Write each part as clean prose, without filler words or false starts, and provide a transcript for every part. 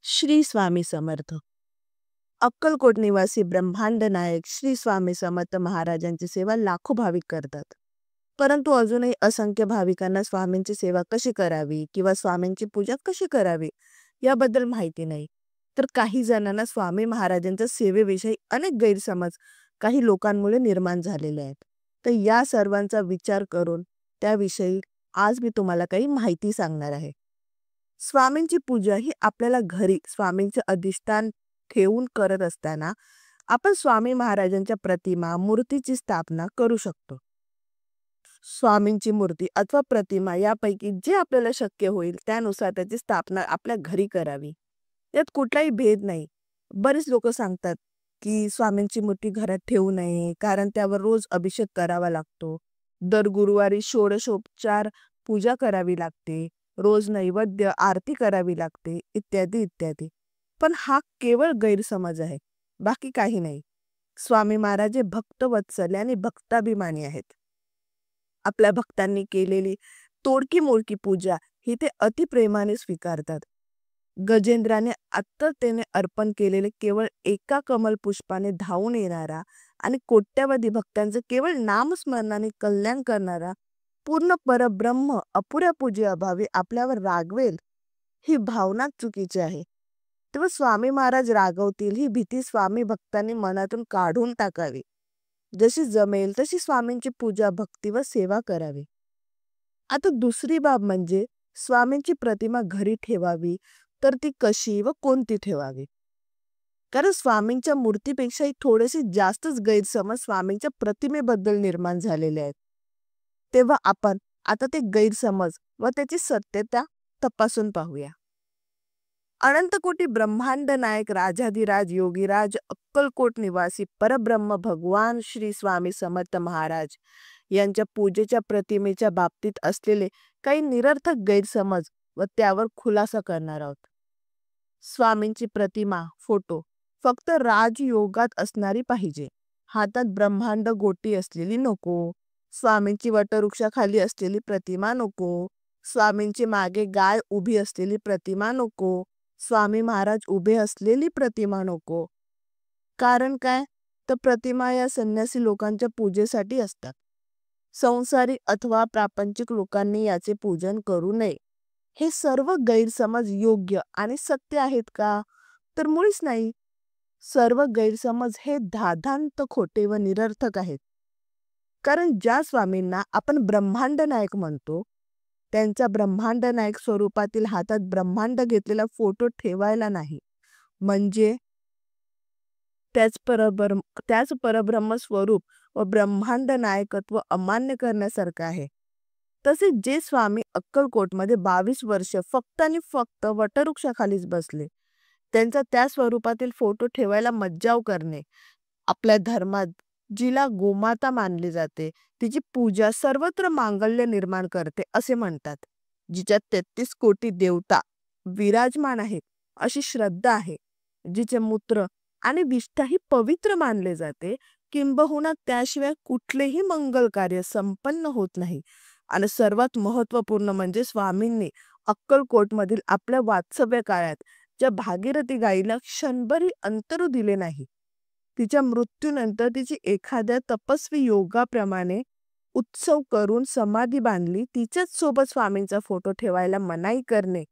श्री स्वामी समर्थ. अक्कलकोट निवासी ब्रह्मांड नायक श्री स्वामी समर्थ महाराजांची सेवा लाखो भाविक करतात. परंतु अजूनही असंख्य भाविकांना स्वामींची सेवा कशी करावी किंवा स्वामींची पूजा कशी करावी याबद्दल माहिती नाही. तर काही जणांना स्वामी महाराजांच्या सेवेविषयी अनेक गैरसमज काही लोकांमुळे निर्माण झालेले आहेत. तर या सर्वांचा विचार करून त्याविषयी आज मी तुम्हाला काही माहिती सांगणार आहे. स्वामींची पूजा ही आपल्याला घरी स्वामींचे अधिष्ठान ठेवून करत असताना आपण स्वामी महाराजांच्या प्रतिमा मूर्तीची स्थापना करू शकतो. स्वामींची मूर्ती अथवा प्रतिमा यापैकी जे आपल्याला शक्य होईल त्यानुसार त्याची स्थापना आपल्या घरी करावी. यात कुठलाही भेद नाही. बरेच लोक सांगतात की स्वामींची मूर्ती घरात ठेवू नये कारण त्यावर रोज अभिषेक करावा लागतो, दर गुरुवारी षोडशोपचार पूजा करावी लागते, रोज नैवेद्य आरती करावी लागते, इत्यादी इत्यादी. पण हा केवळ गैरसमज आहे, बाकी काही नाही. स्वामी महाराज हे भक्तवत्सल आणि भक्ताभिमानी आहेत. आपल्या भक्तांनी केलेली तोडकी मोडकी पूजा ही ते अतिप्रेमाने स्वीकारतात. गजेंद्राने आत्ततेने अर्पण केलेले केवळ एका कमल पुष्पाने धावून येणारा आणि कोट्यावधी भक्तांचे केवळ नामस्मरणाने कल्याण करणारा पूर्ण परब्रह्म अपुऱ्या पूजेअभावी आपल्यावर रागवेल ही भावना चुकीची आहे. तेव्हा स्वामी महाराज रागवतील ही भीती स्वामी भक्तांनी मनातून काढून टाकावी. जशी जमेल तशी स्वामींची पूजा भक्ती व सेवा करावी. आता दुसरी बाब म्हणजे स्वामींची प्रतिमा घरी ठेवावी तर ती कशी व कोणती ठेवावी. कारण स्वामींच्या मूर्तीपेक्षाही थोडेसे जास्तच गैरसमज स्वामींच्या प्रतिमेबद्दल निर्माण झालेले आहेत. तेव्हा आपण आता ते गैरसमज व त्याची सत्यता तपासून पाहूया. अनंतकोटी ब्रह्मांड नायक राजाधिराज योगीराज अक्कलकोट निवासी परब्रह्म भगवान श्री स्वामी समर्थ महाराज यांच्या पूजेच्या प्रतिमेच्या बाबतीत असलेले काही निरर्थक गैरसमज व त्यावर खुलासा करणार आहोत. स्वामींची प्रतिमा फोटो फक्त राजयोगात असणारी पाहिजे. हातात ब्रह्मांड गोटी असलेली नको. स्वामींची वटवृक्षाखाली असलेली प्रतिमा नको. स्वामींची मागे गाय उभी असलेली प्रतिमा नको. स्वामी महाराज उभे असलेली प्रतिमा नको. कारण काय, तर प्रतिमा या संन्यासी लोकांच्या पूजेसाठी असतात. संसारी अथवा प्रापंचिक लोकांनी याचे पूजन करू नये. हे सर्व गैरसमज योग्य आणि सत्य आहेत का, तर मुळीच नाही. सर्व गैरसमज हे धादांत खोटे व निरर्थक आहेत. कारण ज्या स्वामींना आपण ब्रह्मांड नायक म्हणतो त्यांचा ब्रह्मांड नायक स्वरूपातील हातात ब्रह्मांड घेतलेला फोटो ठेवायला नाही, म्हणजे त्याच परब्रह्म स्वरूप व ब्रह्मांड नायकत्व अमान्य करण्यासारखं आहे. तसे जे स्वामी अक्कलकोटमध्ये 22 वर्ष फक्त आणि फक्त वटवृक्षाखालीच बसले त्यांचा त्या स्वरूपातील फोटो ठेवायला मज्जाव करणे. आपल्या धर्मात जिला गोमाता मानली जाते तिची पूजा सर्वत्र मांगल्य निर्माण करते असे म्हणतात. जिच्यात 33 कोटी देवता विराजमान आहेत अशी श्रद्धा आहे. जिचे मूत्र आणि विष्ठाही पवित्र मानले जाते. किंबहुना त्याशिवाय कुठलेही मंगल कार्य संपन्न होत नाही. आणि सर्वात महत्त्वपूर्ण म्हणजे स्वामींनी अक्कलकोटमधील आपल्या वास्तव्य काळात ज्या भागीरथी गायीला क्षणभरी अंतरू दिले नाही, तिच्या मृत्यूनंतर तिची एखाद्या तपस्वी योगाप्रमाणे उत्सव करून समाधी बांधली, तिच्याच सोबत स्वामींचा फोटो ठेवायला मनाई करणे.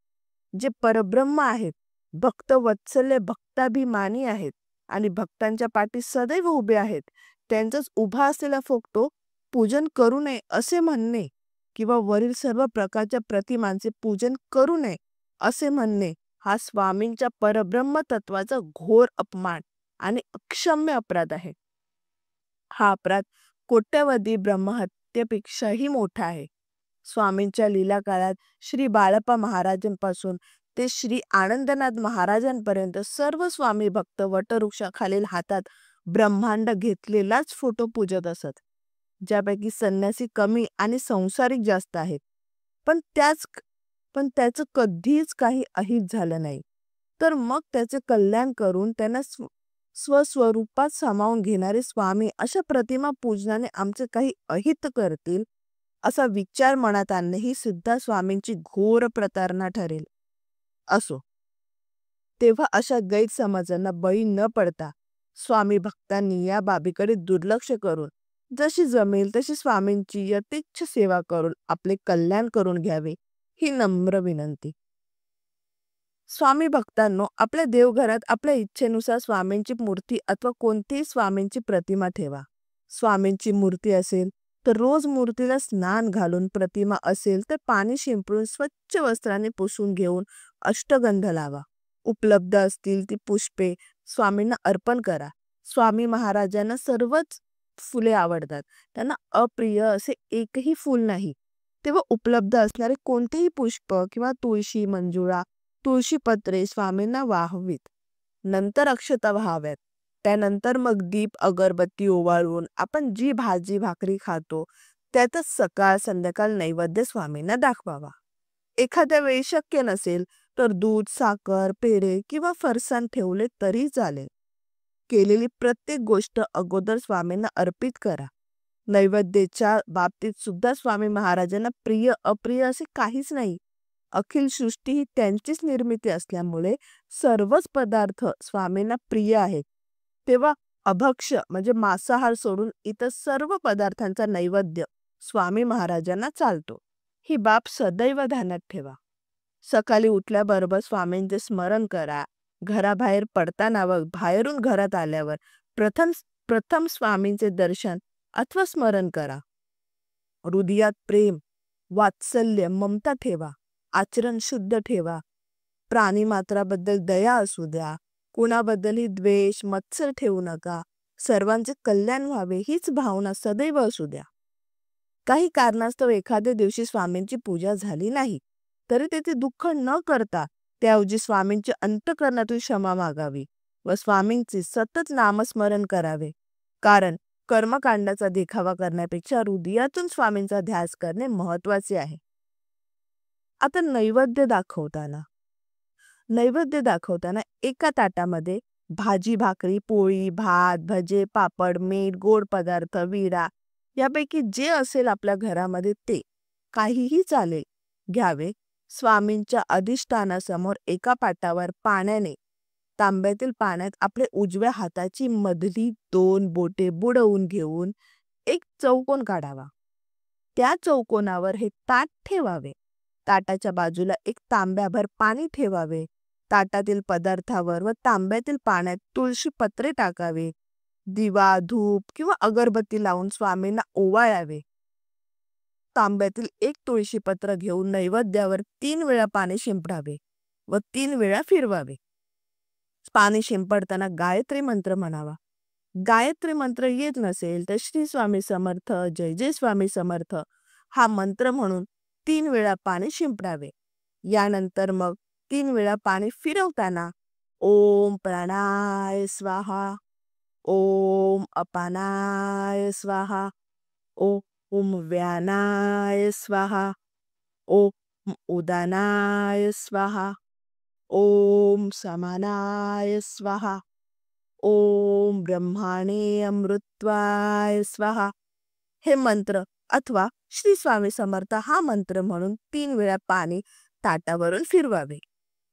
जे परब्रह्म आहेत, भक्तवत्सल्य भक्ताभिमानी आहेत आणि भक्तांच्या पाठी सदैव उभे आहेत, त्यांचाच उभा असलेला फोटो पूजन करू नये असे म्हणणे किंवा वरील सर्व प्रकारच्या प्रतिमांचे पूजन करू नये असे म्हणणे हा स्वामींच्या परब्रह्म तत्वाचा घोर अपमान आणि अक्षम्य अपराध आहे. हा अपराध कोट्यवधी ब्रह्महत्येपेक्षाही मोठा आहे. स्वामींच्या लीला काळात श्री बाळप्पा महाराजांपासून ते श्री आनंदनाथ महाराजांपर्यंत सर्व स्वामी भक्त वटवृक्षाखालील हातात ब्रह्मांड घेतलेलाच फोटो पूजत असत. ज्यापैकी संन्यासी कमी आणि संसारिक जास्त आहेत. पण त्याचं कधीच काही अहित झालं नाही. तर मग त्याचे कल्याण करून त्यांना स्वस्वरूपात सामावून घेणारे स्वामी अशा प्रतिमा पूजनाने आमचे काही अहित करतील असा विचार मनात आणणे ही सुद्धा स्वामींची घोर प्रतारणा ठरेल. असो, तेव्हा अशा गैरसमजांना बळी न पडता स्वामी भक्तांनी या बाबीकडे दुर्लक्ष करून जशी जमेल तशी स्वामींची यथेच्छ सेवा करून आपले कल्याण करून घ्यावे, ही नम्र विनंती. स्वामी भक्तांनो, आपल्या देवघरात आपल्या इच्छेनुसार स्वामींची मूर्ती अथवा कोणतीही स्वामींची प्रतिमा ठेवा. स्वामींची मूर्ती असेल तर रोज मूर्तीला स्नान घालून, प्रतिमा असेल तर पाणी शिंपडून स्वच्छ वस्त्राने पुसून घेऊन अष्टगंध लावा. उपलब्ध असतील ती पुष्पे स्वामींना अर्पण करा. स्वामी महाराजांना सर्वच फुले आवडतात. त्यांना अप्रिय असे एकही फूल नाही. तेव्हा उपलब्ध असणारे कोणतेही पुष्प किंवा तुळशी, मंजुळा, तुळशी पत्रे स्वामींना वाहावीत. नंतर अक्षता व्हाव्यात. त्यानंतर मग दीप अगरबत्ती ओवाळून आपण जी भाजी भाकरी खातो त्यातच सकाळ संध्याकाळ नैवेद्य स्वामींना दाखवावा. एखाद्या वेळी शक्य नसेल तर दूध, साखर, पेढे किंवा फरसाण ठेवले तरी चालेल. केलेली प्रत्येक गोष्ट अगोदर स्वामींना अर्पित करा. नैवेद्याच्या बाबतीत सुद्धा स्वामी महाराजांना प्रिय अप्रिय असे काहीच नाही. अखिल सृष्टी ही त्यांचीच निर्मिती असल्यामुळे सर्वच पदार्थ स्वामींना प्रिय आहेत. तेव्हा अभक्ष्य म्हणजे मांसाहार सोडून इतर सर्व पदार्थांचा नैवेद्य स्वामी महाराजांना चालतो. ही बाब सदैव ध्यानात ठेवा. सकाळी उठल्याबरोबर स्वामींचे स्मरण करा. घराबाहेर पडताना व बाहेरून घरात आल्यावर प्रथम प्रथम स्वामींचे दर्शन अथवा स्मरण करा. हृदयात प्रेम, वात्सल्य, ममता ठेवा. आचरण शुद्ध ठेवा. प्राणीमात्राबद्दल दया असू द्या. कुणाबद्दलही द्वेष, मत्सर ठेवू नका. सर्वांचे कल्याण व्हावे हीच भावना सदैव असू द्या. काही कारणास्तव एखाद्या दिवशी स्वामींची पूजा झाली नाही तरी त्याचे दुःख न करता त्याऐवजी स्वामींची अंतःकरणातून क्षमा मागावी व स्वामींचे सतत नामस्मरण करावे. कारण कर्मकांडाचा देखावा करण्यापेक्षा हृदयातून स्वामींचा ध्यास करणे महत्वाचे आहे. आता नैवेद्य दाखवताना एका ताटामध्ये भाजी, भाकरी, पोळी, भात, भजे, पापड, मीठ, गोड पदार्थ, विडा यापैकी जे असेल आपल्या घरामध्ये ते काहीही चालेल घ्यावे. स्वामींच्या अधिष्ठानासमोर एका पाटावर पाण्याने, तांब्यातील पाण्यात आपल्या उजव्या हाताची मधली 2 बोटे बुडवून घेऊन एक चौकोन काढावा. त्या चौकोनावर हे ताट ठेवावे. ताटाच्या बाजूला एक तांब्याभर पाणी ठेवावे. ताटातील पदार्थावर व तांब्यातील पाण्यात तुळशी पत्रे टाकावे. दिवा, धूप किंवा अगरबत्ती लावून स्वामींना ओवाळावे. तांब्यातील एक तुळशी पत्र घेऊन नैवेद्यावर 3 वेळा पाणी शिंपडावे व 3 वेळा फिरवावे. पाणी शिंपडताना गायत्री मंत्र म्हणावा. गायत्री मंत्र येत नसेल तर श्री स्वामी समर्थ, जय जय स्वामी समर्थ हा मंत्र म्हणून 3 वेळा पाणी शिंपडावे. यानंतर मग 3 वेळा पाणी फिरवताना ओम प्राणाय स्वाहा, ओम अपानाय स्वाहा, ओम व्यानाय स्वाहा, ओम उदानाय स्वाहा, ओम समानाय स्वाहा, ओम ब्रह्माणे अमृत्वाय स्वाहा हे मंत्र अथवा श्री स्वामी समर्थ हा मंत्र म्हणून 3 वेळा पाणी ताटावरून फिरवावे.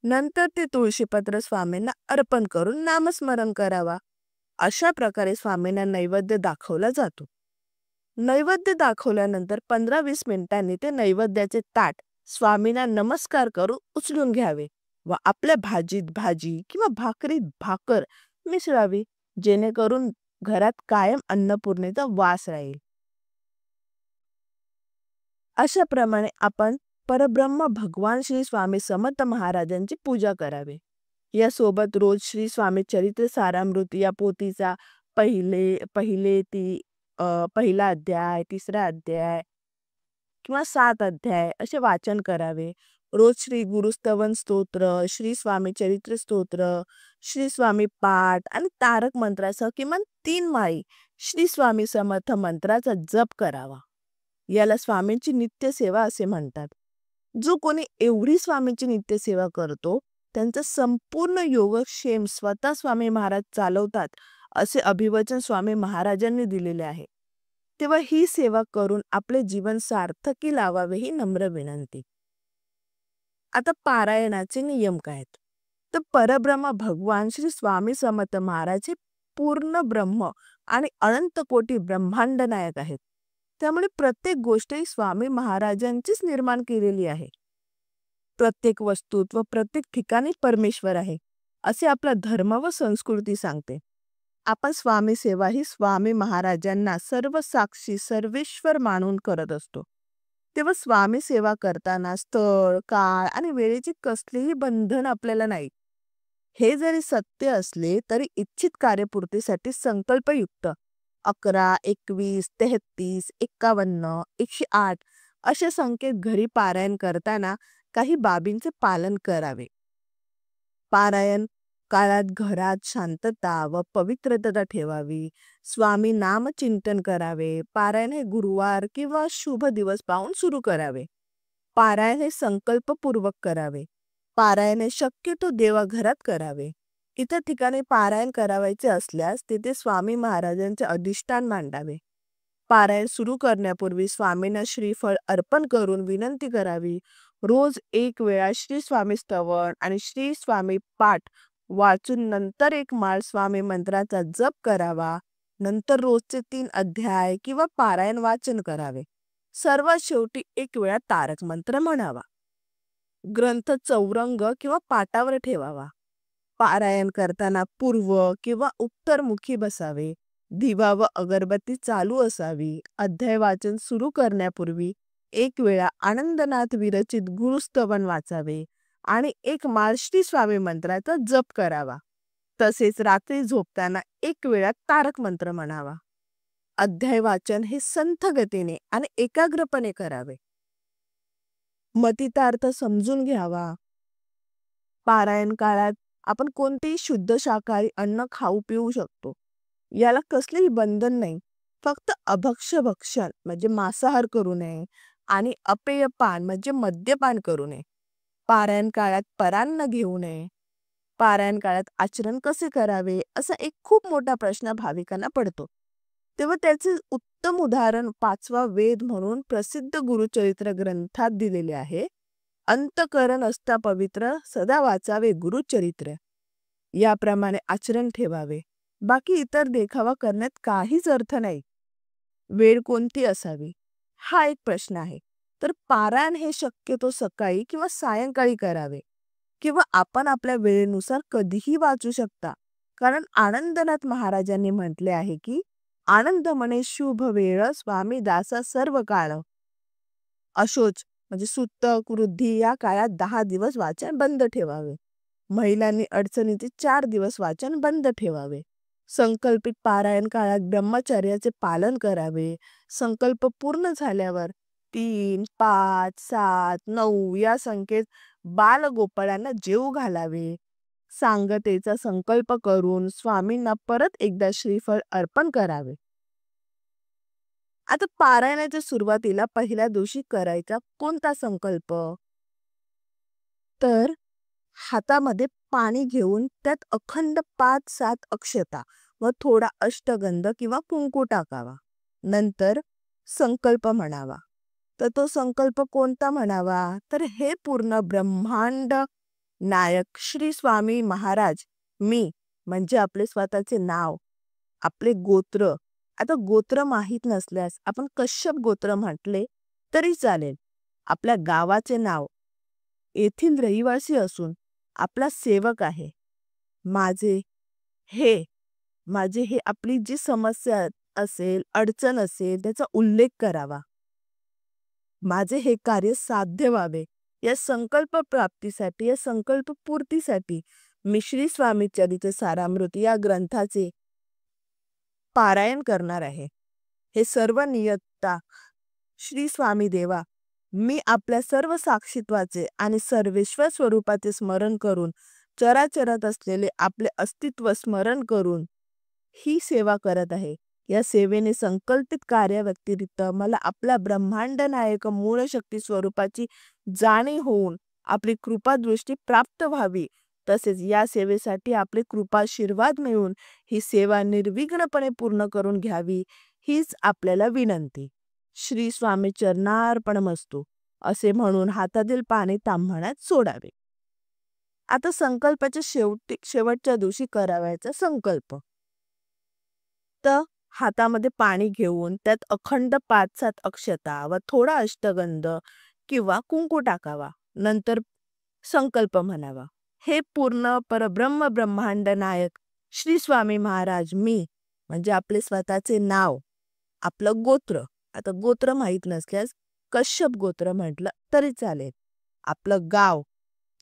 नंतर ते तुळशीपत्र स्वामींना अर्पण करून नामस्मरण करावा. अशा प्रकारे स्वामींना नैवेद्य दाखवला जातो. नैवेद्य दाखवल्यानंतर 15-20 मिनिटांनी ते नैवेद्याचे ताट स्वामींना नमस्कार करून उचलून घ्यावे व आपल्या भाजीत भाजी किंवा भाकरीत भाकर मिसळावी, जेणेकरून घरात कायम अन्नपूर्णेचा वास राहील. अशा प्रमाणे आपण परब्रह्म भगवान श्री स्वामी समर्थ महाराजांची पूजा करावी. यासोबत रोज श्री स्वामी चरित्र सारामृत या पोथीचा पहिला अध्याय, तिसरा अध्याय किंवा 7 अध्याय असे वाचन करावे. रोज श्री गुरुस्तवन स्तोत्र, श्री स्वामी चरित्र स्तोत्र, श्री स्वामी पाठ आणि तारक मंत्रासह किमान 3 माळी श्री स्वामी समर्थ मंत्राचा जप करावा. याला स्वामींची नित्यसेवा असे म्हणतात. जो कोणी एवढी स्वामींची नित्यसेवा करतो त्यांचा संपूर्ण योगक्षेम स्वतः स्वामी महाराज चालवतात असे अभिवचन स्वामी महाराजांनी दिलेले आहे. तेव्हा ही सेवा करून आपले जीवन सार्थकी लावावे ही नम्र विनंती. आता पारायणाचे नियम काय आहेत? तर परब्रह्म भगवान श्री स्वामी समर्थ महाराज हे पूर्ण ब्रह्म आणि अनंत कोटी ब्रह्मांड नायक आहेत. त्यामुळे प्रत्येक गोष्ट ही स्वामी महाराजांचीच निर्माण केलेली आहे. प्रत्येक वस्तूत व प्रत्येक ठिकाणी परमेश्वर आहे, असे आपला धर्म व संस्कृती सांगते. आपण स्वामी सेवा ही स्वामी महाराजांना सर्व साक्षी सर्वेश्वर मानून करत असतो. तेव्हा स्वामी सेवा करताना स्थळ, काळ आणि वेळेची कसलीही बंधन आपल्याला नाही. हे जरी सत्य असले तरी इच्छित कार्यपूर्तीसाठी संकल्पयुक्त 11, 21, 33, 51, 108 अशा संख्येत घरी पारायण करताना काही बाबींचे पालन करावे. पारायण काळात घरात शांतता व पवित्रता ठेवावी. स्वामी नामचिंतन करावे. पारायण हे गुरुवार किंवा शुभ दिवस पाहून सुरू करावे. पारायण हे संकल्पपूर्वक करावे. पारायण हे शक्यतो देवाघरात करावे. इतर ठिकाणी पारायण करावयाचे असल्यास तिथे स्वामी महाराजांचे अधिष्ठान मांडावे. पारायण सुरू करण्यापूर्वी स्वामींना श्रीफळ अर्पण करून विनंती करावी. रोज एक वेळा श्री स्वामी स्तवन आणि श्री स्वामी पाठ वाचून नंतर एक माळ स्वामी मंत्राचा जप करावा. नंतर रोजचे 3 अध्याय किंवा पारायण वाचन करावे. सर्वात शेवटी एक वेळा तारक मंत्र म्हणावा. ग्रंथ चौरंग किंवा पाटावर ठेवावा. पारायण करताना पूर्व किंवा उत्तरमुखी बसावे. दिवा व अगरबत्ती चालू असावी. अध्याय वाचन सुरू करण्यापूर्वी एक वेळा आनंदनाथ विरचित गुरुस्तवन वाचावे आणि एक माळ श्री स्वामी मंत्राचा जप करावा. तसेच रात्री झोपताना एक वेळा तारक मंत्र म्हणावा. अध्याय वाचन हे संथ गतीने आणि एकाग्रपणे करावे. मतितार्थ समजून घ्यावा. पारायण काळात आपण कोणतेही शुद्ध शाकाहारी अन्न खाऊ पिऊ शकतो. याला कसलेही बंधन नाही. फक्त अभक्ष्य भक्षण म्हणजे मांसाहार करू नये आणि अपेयपान म्हणजे मद्यपान करू नये. पारायण काळात परान्न घेऊ नये. पारायण काळात आचरण कसे करावे असा एक खूप मोठा प्रश्न भाविकांना पडतो. तेव्हा त्याचे उत्तम उदाहरण 5वा वेद म्हणून प्रसिद्ध गुरुचरित्र ग्रंथात दिलेले आहे. अंतकरण असता पवित्र सदा वाचावे गुरुचरित्र. याप्रमाणे आचरण ठेवावे. बाकी इतर देखावा करण्यात काहीच अर्थ नाही. वेळ कोणती असावी हा एक प्रश्न आहे. तर पारायण हे शक्यतो सकाळी किंवा सायंकाळी करावे किंवा आपण आपल्या वेळेनुसार कधीही वाचू शकता. कारण आनंदनाथ महाराजांनी म्हटले आहे की आनंद म्हणे शुभ वेळ स्वामी दासा सर्व काळ. अशोच म्हणजे सुतक वृद्धी या काळात 10 दिवस वाचन बंद ठेवावे. महिलांनी अडचणीचे 4 दिवस वाचन बंद ठेवावे. संकल्पित पारायण काळात ब्रह्मचर्याचे पालन करावे. संकल्प पूर्ण झाल्यावर 3, 5, 7, 9 या संख्येत बालगोपाळांना जेवू घालावे. सांगतेचा संकल्प करून स्वामींना परत एकदा श्रीफळ अर्पण करावे. आता पारायणाच्या सुरुवातीला पहिल्या दिवशी करायचा कोणता संकल्प? तर हातामध्ये पाणी घेऊन त्यात अखंड 5-7 अक्षता व थोडा अष्टगंध किंवा कुंकू टाकावा. नंतर संकल्प म्हणावा. तर तो संकल्प कोणता म्हणावा? तर हे पूर्ण ब्रह्मांड नायक श्री स्वामी महाराज मी म्हणजे आपले स्वतःचे नाव, आपले गोत्र. आता गोत्र माहीत नसल्यास आपण कश्यप गोत्र म्हटले तरी चालेल. आपल्या गावाचे नाव, येथील रहिवासी असून आपला सेवक आहे. माझे हे आपली जी समस्या असेल, अडचण असेल त्याचा उल्लेख करावा. माझे हे कार्य साध्य व्हावे या संकल्प प्राप्तीसाठी, या संकल्प पूर्तीसाठी मी श्री स्वामी चरित्र सारामृत या ग्रंथाचे पारायण करणार आहे. हे सर्व नियता श्री स्वामी देवा, मी आपल्या सर्व साक्षीत्वाचे आणि सर्वेश्वर स्वरूपाचे स्मरण करून चराचरात असलेले आपले अस्तित्व स्मरण करून ही सेवा करत आहे. या सेवेने संकल्पित कार्याव्यतिरिक्त मला आपला ब्रह्मांड नायक मूळ शक्ती स्वरूपाची जाणीव होऊन आपली कृपादृष्टी प्राप्त व्हावी. तसेच या सेवेसाठी आपले कृपाशीर्वाद मिळून ही सेवा निर्विघ्नपणे पूर्ण करून घ्यावी हीच आपल्याला विनंती. श्री स्वामी चरणार्पणमस्तु असे म्हणून हातातील पाणी ताम्हण्यात सोडावे. आता संकल्पाच्या शेवटच्या दिवशी करावयाचा संकल्प. तर हातामध्ये पाणी घेऊन त्यात अखंड 5-7 अक्षता व थोडा अष्टगंध किंवा कुंकू टाकावा. नंतर संकल्प म्हणावा. हे पूर्ण परब्रह्म ब्रह्मांड नायक श्री स्वामी महाराज मी, म्हणजे आपले स्वतःचे नाव, आपलं गोत्र, आता गोत्र माहीत नसल्यास कश्यप गोत्र म्हटलं तरी चालेल, आपलं गाव,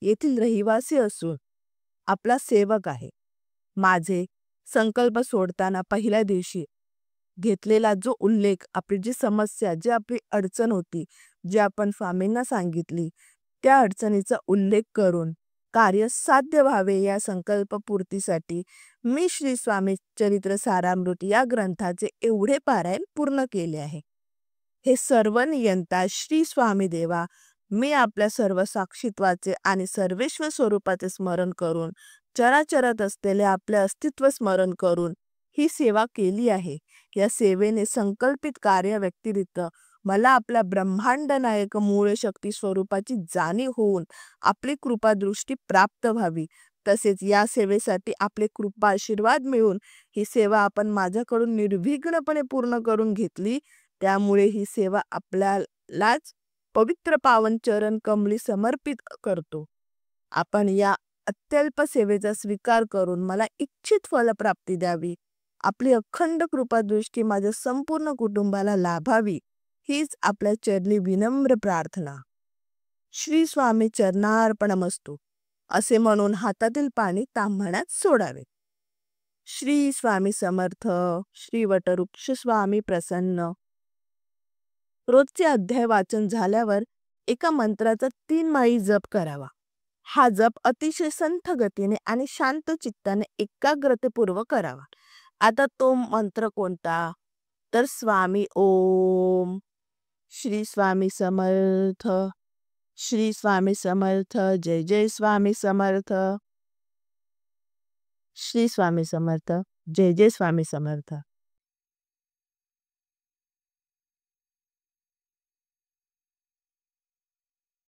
येथील रहिवासी असून आपला सेवक आहे. माझे संकल्प सोडताना पहिल्या दिवशी घेतलेला जो उल्लेख, आपली जी समस्या, जी आपली अडचण होती, जी आपण स्वामींना सांगितली, त्या अडचणीचा उल्लेख करून कार्य साध्य व्हावे या संकल्पपूर्तीसाठी मी श्री स्वामी चरित्र सारामृत या ग्रंथाचे एवढे पारायण पूर्ण केले आहे. हे सर्व नियंता श्री स्वामी देवा, मी आपल्या सर्व साक्षीत्वाचे आणि सर्वेश्वर स्वरूपाचे स्मरण करून, चराचरात असलेले आपले अस्तित्व स्मरण करून ही सेवा केली आहे. या सेवेने संकल्पित कार्य व्यतिरिक्त मला आपल्या ब्रह्मांड नायक मूळ शक्ती स्वरूपाची जाणीव होऊन आपली कृपादृष्टी प्राप्त व्हावी. तसेच या सेवेसाठी आपले कृपा आशीर्वाद मिळून ही सेवा आपण माझ्याकडून निर्विघ्नपणे पूर्ण करून घेतली. त्यामुळे ही सेवा आपल्यालाच पवित्र पावन चरण कमली समर्पित करतो. आपण या अत्यल्प सेवेचा स्वीकार करून मला इच्छित फलप्राप्ती द्यावी. आपली अखंड कृपादृष्टी माझ्या संपूर्ण कुटुंबाला लाभावी, हीच आपल्या चरणी विनम्र प्रार्थना. श्री स्वामी चरणार्पणमस्तु असे म्हणून हातातील पाणी ताम्हण्यात सोडावे. श्री स्वामी समर्थ. श्री वटवृक्ष स्वामी प्रसन्न. रोजचे अध्याय वाचन झाल्यावर एका मंत्राचा 3 माळी जप करावा. हा जप अतिशय संथ गतीने आणि शांत चित्ताने एकाग्रतेपूर्वक करावा. आता तो मंत्र कोणता? तर स्वामी ओम. श्री स्वामी समर्थ. श्री स्वामी समर्थ. जय जय स्वामी समर्थ. श्री स्वामी समर्थ. जय जय स्वामी समर्थ.